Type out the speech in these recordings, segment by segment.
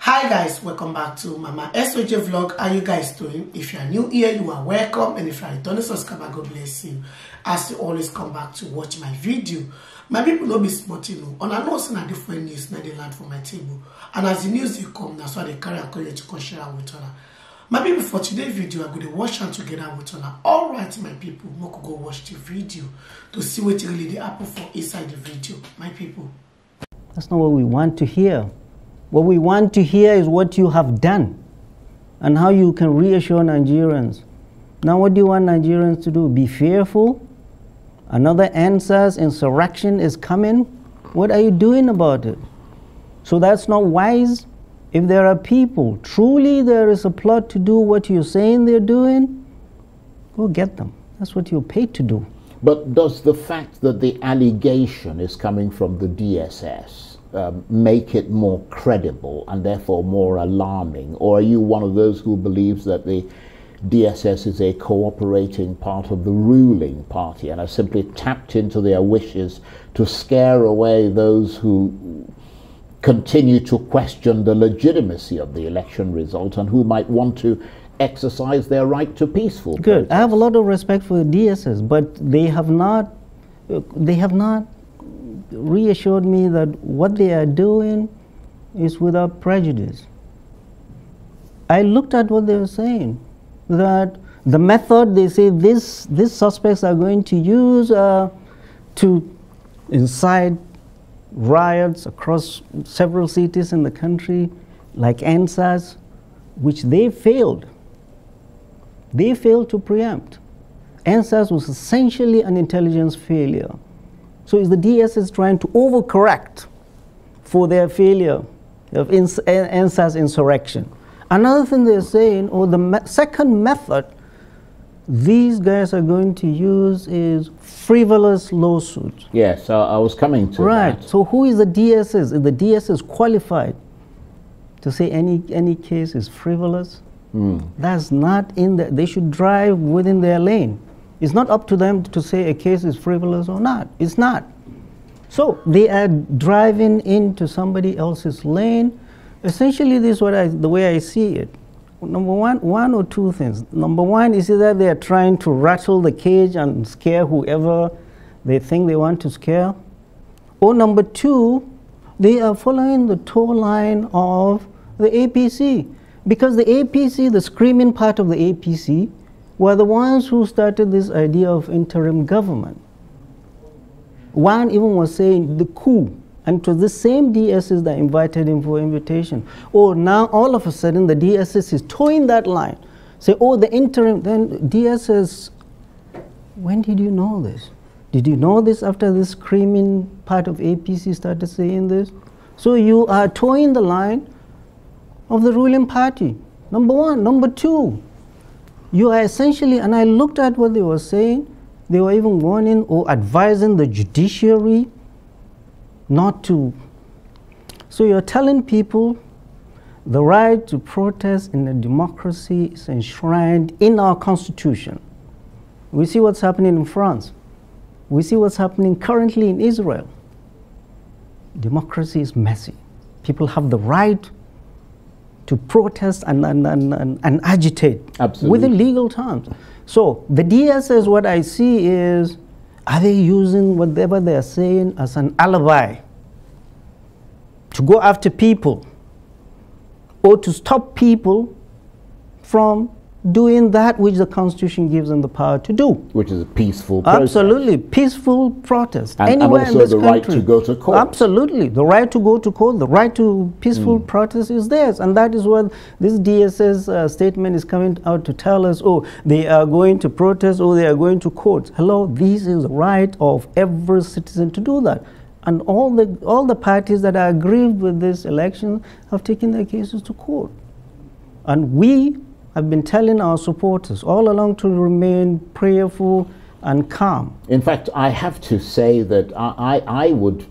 Hi guys, welcome back to Mama SOJ vlog. How you guys doing? If you are new here, you are welcome, and if you are a returning subscriber, God bless you. As you always come back to watch my video, my people don't be spotting you. On I know some different news now they land for my table, and as the news they come, that's why they carry a call to share with her. My people, for today's video, I'm going to watch and together with her. All right, my people, we could go watch the video to see what really the apple for inside the video. My people, that's not what we want to hear. What we want to hear is what you have done and how you can reassure Nigerians. Now, what do you want Nigerians to do? Be fearful? Another NSAS insurrection is coming? What are you doing about it? So that's not wise. If there are people, truly there is a plot to do what you're saying they're doing, go get them. That's what you're paid to do. But does the fact that the allegation is coming from the DSS make it more credible and therefore more alarming? Or are you one of those who believes that the DSS is a cooperating part of the ruling party and has simply tapped into their wishes to scare away those who continue to question the legitimacy of the election result and who might want to exercise their right to peaceful Good. protest? I have a lot of respect for the DSS, but they have not reassured me that what they are doing is without prejudice. I looked at what they were saying, that the method they say these suspects are going to use to incite riots across several cities in the country, like NSAS, which they failed. They failed to preempt. NSAS was essentially an intelligence failure. So is the DSS trying to overcorrect for their failure of NSAS insurrection? Another thing they're saying, or the second method these guys are going to use is frivolous lawsuits. Yes, I was coming to right. that. So who is the DSS? Is the DSS qualified to say any case is frivolous? That's not in the, they should drive within their lane. It's not up to them to say a case is frivolous or not. It's not. So they are driving into somebody else's lane. Essentially, this is the way I see it. Number one or two things. Number one is that they are trying to rattle the cage and scare whoever they think they want to scare. Or number two, they are following the tow line of the APC. Because the APC, the screaming part of the APC, were the ones who started this idea of interim government. One even was saying the coup, and it was the same DSS that invited him for invitation. Oh, now all of a sudden the DSS is towing that line. Say, oh, the interim, then DSS, when did you know this? Did you know this after this screaming part of APC started saying this? So you are towing the line of the ruling party, number one. Number two, you are essentially, and I looked at what they were saying, they were even warning or advising the judiciary not to. So you're telling people the right to protest in a democracy is enshrined in our constitution. We see what's happening in France. We see what's happening currently in Israel. Democracy is messy. People have the right to protest and agitate. Absolutely. Within legal terms. So the DSS, what I see is, are they using whatever they're saying as an alibi to go after people or to stop people from doing that which the Constitution gives them the power to do? Which is a peaceful protest. Absolutely, peaceful protest. And anywhere also in this the right country. to go to court. Absolutely, the right to go to court, the right to peaceful protest is theirs. And that is what this DSS statement is coming out to tell us. Oh, they are going to protest or they are going to court. Hello, this is the right of every citizen to do that. And all the parties that are aggrieved with this election have taken their cases to court. And we have been telling our supporters all along to remain prayerful and calm. In fact, I have to say that I would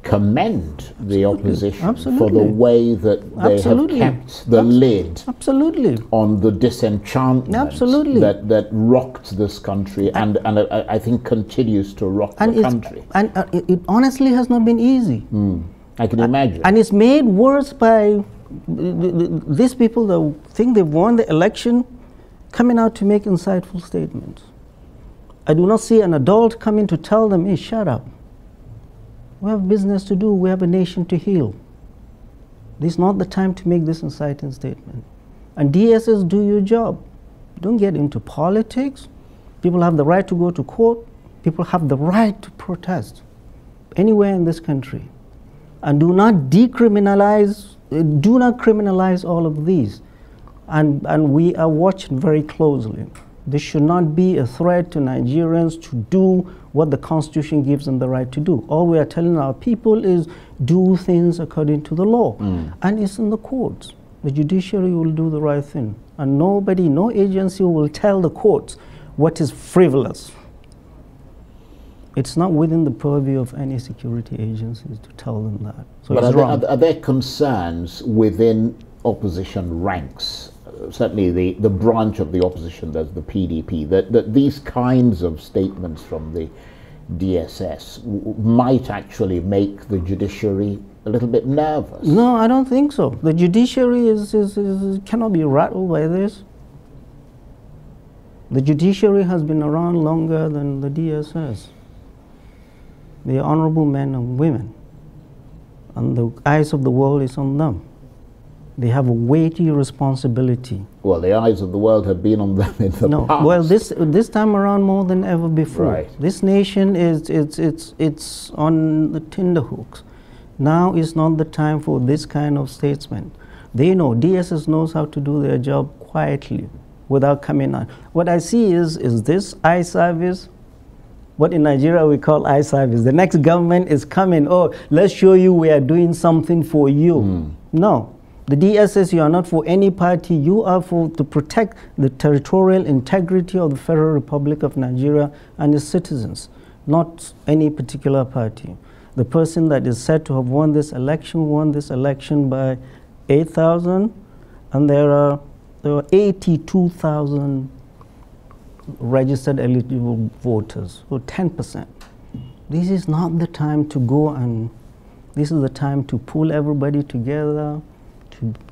commend the opposition for the way that they have kept the lid on the disenchantment that rocked this country and I think continues to rock the country. And it honestly has not been easy. I can imagine. And it's made worse by these people that think they've won the election coming out to make insightful statements. I do not see an adult coming to tell them, hey, shut up. We have business to do. We have a nation to heal. This is not the time to make this inciting statement. And DSS, do your job. Don't get into politics. People have the right to go to court. People have the right to protest anywhere in this country. And do not decriminalize, do not criminalize all of these. And we are watching very closely. This should not be a threat to Nigerians to do what the Constitution gives them the right to do. All we are telling our people is do things according to the law. And it's in the courts. The judiciary will do the right thing. And nobody, no agency will tell the courts what is frivolous. It's not within the purview of any security agencies to tell them that. So but it's wrong. Are there concerns within opposition ranks, certainly the branch of the opposition, that's the PDP, that these kinds of statements from the DSS might actually make the judiciary a little bit nervous? No, I don't think so. The judiciary cannot be rattled by this. The judiciary has been around longer than the DSS. They are honorable men and women, and the eyes of the world is on them. They have a weighty responsibility. Well, the eyes of the world have been on them in the past. Well, this time around more than ever before. Right. This nation it's on the tenterhooks. Now is not the time for this kind of statement. They know, DSS knows how to do their job quietly without coming on. What I see is this eye service, what in Nigeria we call eye service. The next government is coming, oh, let's show you we are doing something for you. No, the DSS, you are not for any party. You are to protect the territorial integrity of the Federal Republic of Nigeria and its citizens, not any particular party. The person that is said to have won this election by 8,000, and there are 82,000 registered eligible voters, so 10%. This is not the time to go, and this is the time to pull everybody together,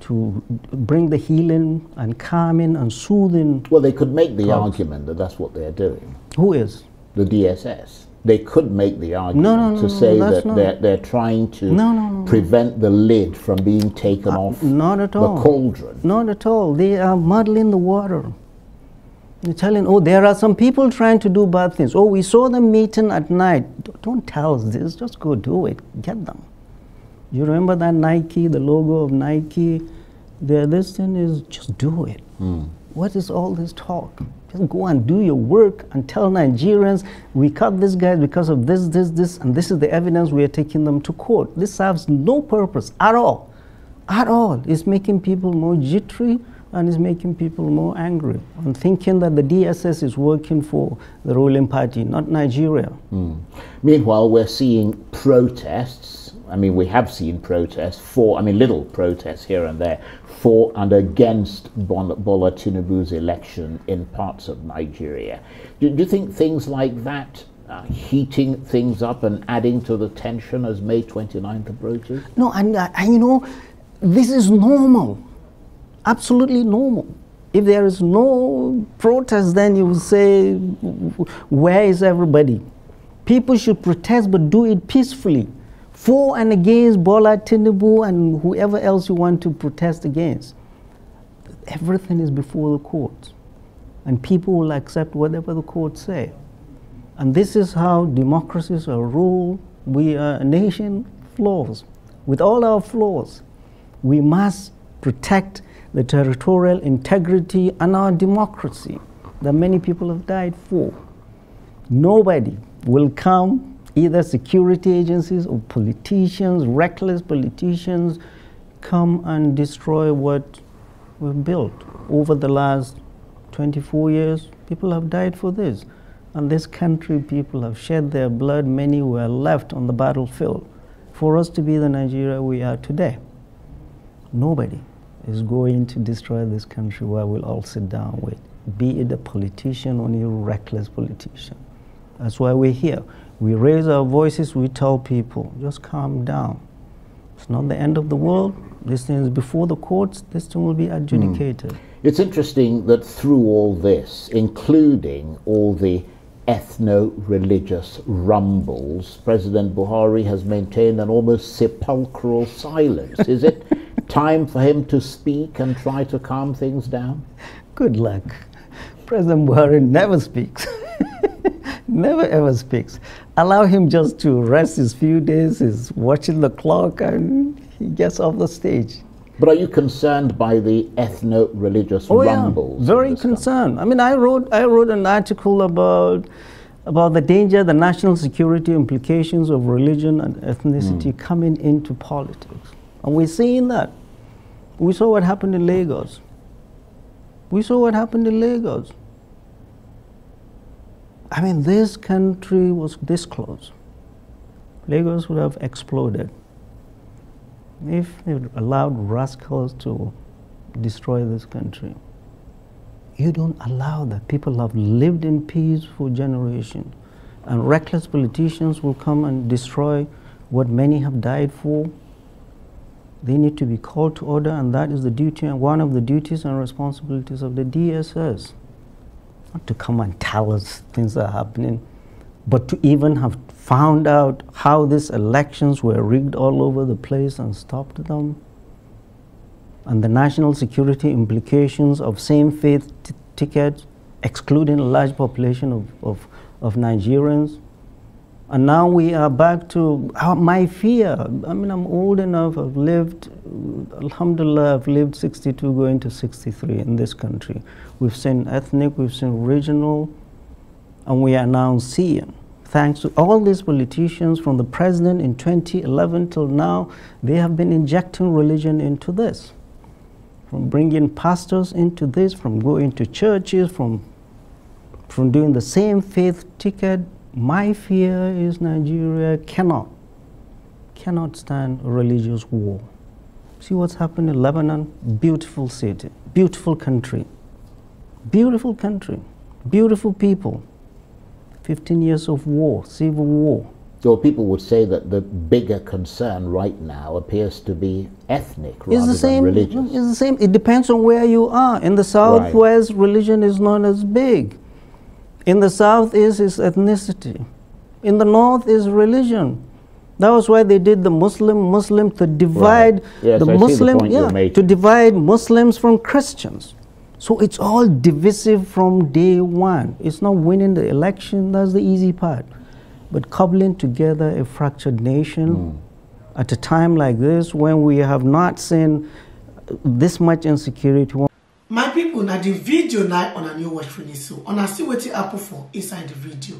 to bring the healing and calming and soothing. Well, they could make the argument that that's what they're doing. Who is? The DSS. They could make the argument to say that they're trying to prevent the lid from being taken off not at all. The cauldron. Not at all. They are muddling the water. You're telling, oh, there are some people trying to do bad things. Oh, we saw them meeting at night. Don't tell us this. Just go do it. Get them. You remember that Nike, the logo of Nike? This thing is just do it. What is all this talk? Just go and do your work and tell Nigerians, we cut these guys because of this, and this is the evidence we are taking them to court. This serves no purpose at all. At all. It's making people more jittery, and is making people more angry and thinking that the DSS is working for the ruling party, not Nigeria. Meanwhile, we're seeing protests. I mean, we have seen protests little protests here and there for and against Bola Tinubu's election in parts of Nigeria. Do you think things like that are heating things up and adding to the tension as May 29th approaches? No, and you know, this is normal. Absolutely normal. If there is no protest, then you will say, where is everybody? People should protest, but do it peacefully. For and against Bola Tinubu and whoever else you want to protest against. Everything is before the courts. And people will accept whatever the courts say. And this is how democracies are ruled. We are a nation flaws. With all our flaws, we must protect the territorial integrity and our democracy that many people have died for. Nobody will come, either security agencies or politicians, reckless politicians, come and destroy what we've built. Over the last 24 years, people have died for this. And this country, people have shed their blood. Many were left on the battlefield for us to be the Nigeria we are today. Nobody is going to destroy this country where we'll all sit down with, be it a politician or a reckless politician. That's why we're here. We raise our voices, we tell people, just calm down. It's not the end of the world. This thing is before the courts, this thing will be adjudicated. It's interesting that through all this, including all the ethno-religious rumbles, President Buhari has maintained an almost sepulchral silence. Is it time for him to speak and try to calm things down? Good luck. President Buhari never speaks. Never ever speaks. Allow him just to rest his few days, he's watching the clock, and he gets off the stage. But are you concerned by the ethno-religious rumbles? Yeah, very concerned. I mean, I wrote an article about the danger, the national security implications of religion and ethnicity coming into politics. And we're seeing that. We saw what happened in Lagos. We saw what happened in Lagos. I mean, this country was this close. Lagos would have exploded if they allowed rascals to destroy this country. You don't allow that. People have lived in peace for generations, and reckless politicians will come and destroy what many have died for. They need to be called to order, and that is the duty, and one of the duties and responsibilities of the DSS. Not to come and tell us things are happening, but to even have found out how these elections were rigged all over the place and stopped them. And the national security implications of same-faith tickets, excluding a large population of Nigerians. And now we are back to my fear. I mean, I'm old enough, I've lived, alhamdulillah, I've lived 62 going to 63 in this country. We've seen ethnic, we've seen regional, and we are now seeing, thanks to all these politicians from the president in 2011 till now, they have been injecting religion into this. From bringing pastors into this, from going to churches, from doing the same faith ticket. My fear is Nigeria cannot stand a religious war. See what's happened in Lebanon? Beautiful city, beautiful country, beautiful people. 15 years of war, civil war. So people would say that the bigger concern right now appears to be ethnic rather than religious. It's the same. It depends on where you are. In the southwest, religion is not as big. In the southeast is ethnicity. In the north is religion. That was why they did the Muslim to divide to divide Muslims from Christians. So it's all divisive from day one. It's not winning the election, that's the easy part. But coupling together a fractured nation at a time like this when we have not seen this much insecurity. My people, now the video now on a new watch finish, so on a see what it happen for inside the video.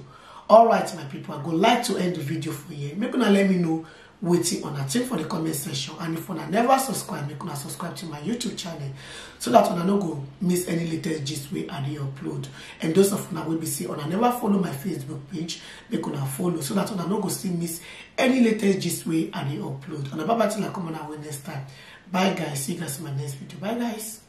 Alright, my people, I go like to end the video for you. Make una let me know waiting on a thing for the comment section, and if una never subscribe, make una subscribe to my YouTube channel so that una no go miss any latest gist way I upload. And those of una will be see una never follow my Facebook page, make una follow so that una no go see miss any latest gist way I upload. And bye bye till I come on our next time. Bye guys, see you guys in my next video. Bye guys.